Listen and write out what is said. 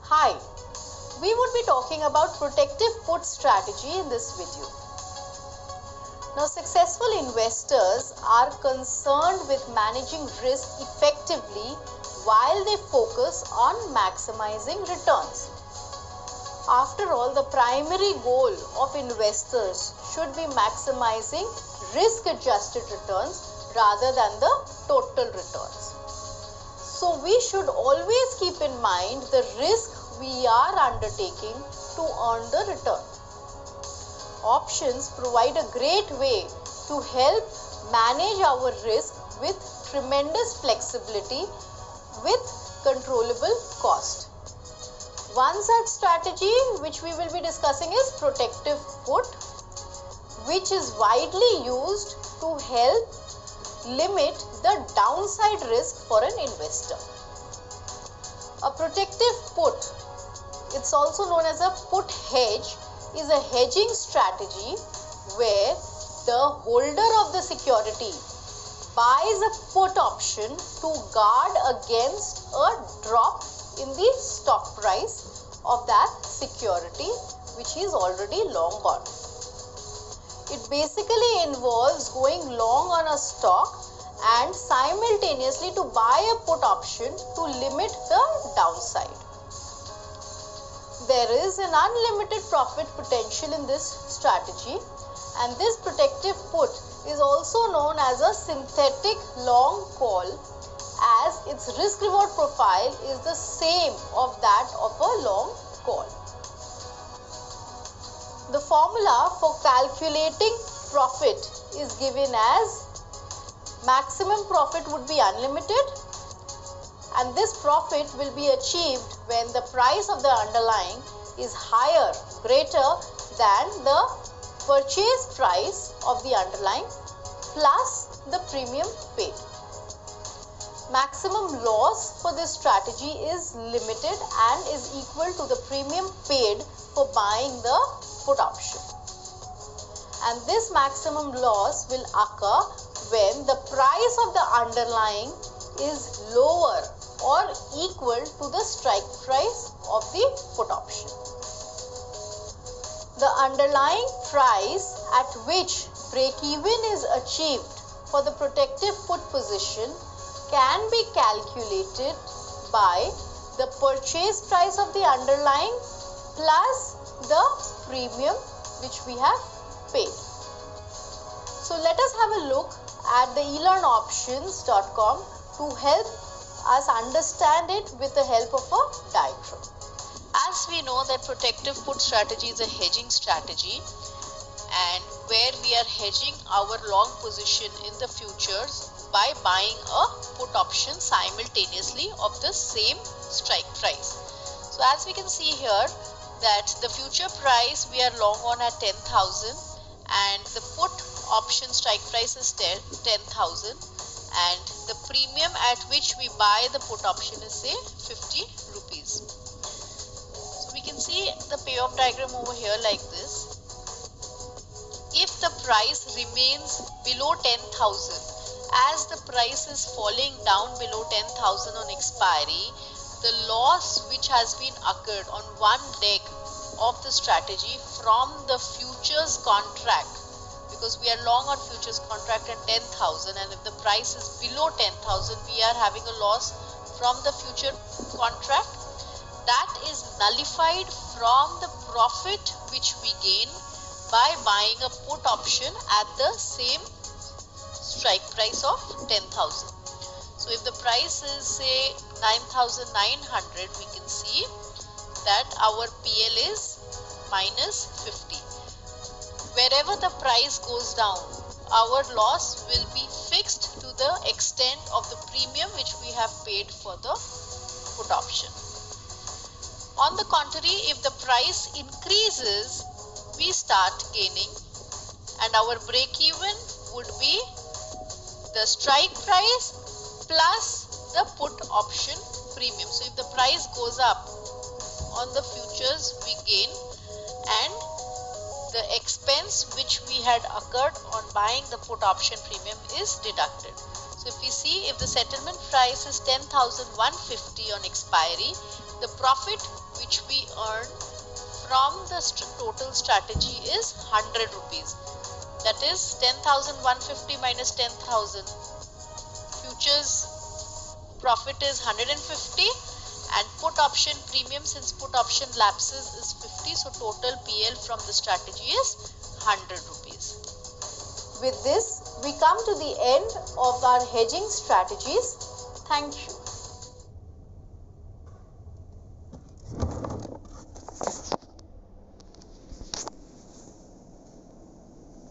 Hi, we would be talking about protective put strategy in this video. Now, successful investors are concerned with managing risk effectively while they focus on maximizing returns. After all, the primary goal of investors should be maximizing risk-adjusted returns rather than the total returns. So we should always keep in mind the risk we are undertaking to earn the return. Options provide a great way to help manage our risk with tremendous flexibility with controllable cost. One such strategy which we will be discussing is protective put, which is widely used to help limit the downside risk for an investor. A protective put, it's also known as a put hedge, is a hedging strategy where the holder of the security buys a put option to guard against a drop in the stock price of that security which is already long gone. It basically involves going long on a stock and simultaneously to buy a put option to limit the downside. There is an unlimited profit potential in this strategy, and this protective put is also known as a synthetic long call, as its risk reward profile is the same of that of a long call. The formula for calculating profit is given as maximum profit would be unlimited, and this profit will be achieved when the price of the underlying is higher, greater than the purchase price of the underlying plus the premium paid. Maximum loss for this strategy is limited and is equal to the premium paid for buying the put option. And this maximum loss will occur when the price of the underlying is lower or equal to the strike price of the put option. The underlying price at which break-even is achieved for the protective put position can be calculated by the purchase price of the underlying plus the premium which we have paid. So let us have a look at the elearnoptions.com to help us understand it with the help of a diagram. As we know that protective put strategy is a hedging strategy, and where we are hedging our long position in the futures by buying a put option simultaneously of the same strike price. So as we can see here that the future price we are long on at 10,000 and the put option strike price is 10,000 and the premium at which we buy the put option is say 50 rupees. So we can see the payoff diagram over here like this. If the price remains below 10,000, as the price is falling down below 10,000 on expiry, the loss which has been occurred on one leg of the strategy from the futures contract, because we are long on futures contract at 10,000, and if the price is below 10,000 we are having a loss from the future contract, that is nullified from the profit which we gain by buying a put option at the same strike price of 10,000. So if the price is say 9,900, we can see that our PL is minus 50. Wherever the price goes down, our loss will be fixed to the extent of the premium which we have paid for the put option. On the contrary, if the price increases, we start gaining, and our break even would be the strike price plus the put option premium. So if the price goes up on the futures, we gain, and the expense which we had occurred on buying the put option premium is deducted. So if we see, if the settlement price is 10,150 on expiry, the profit which we earn from the total strategy is 100 rupees. That is 10,150 minus 10,000. Futures profit is 150 and put option premium, since put option lapses, is 50. So total PL from the strategy is 100 rupees. With this, we come to the end of our hedging strategies. Thank you.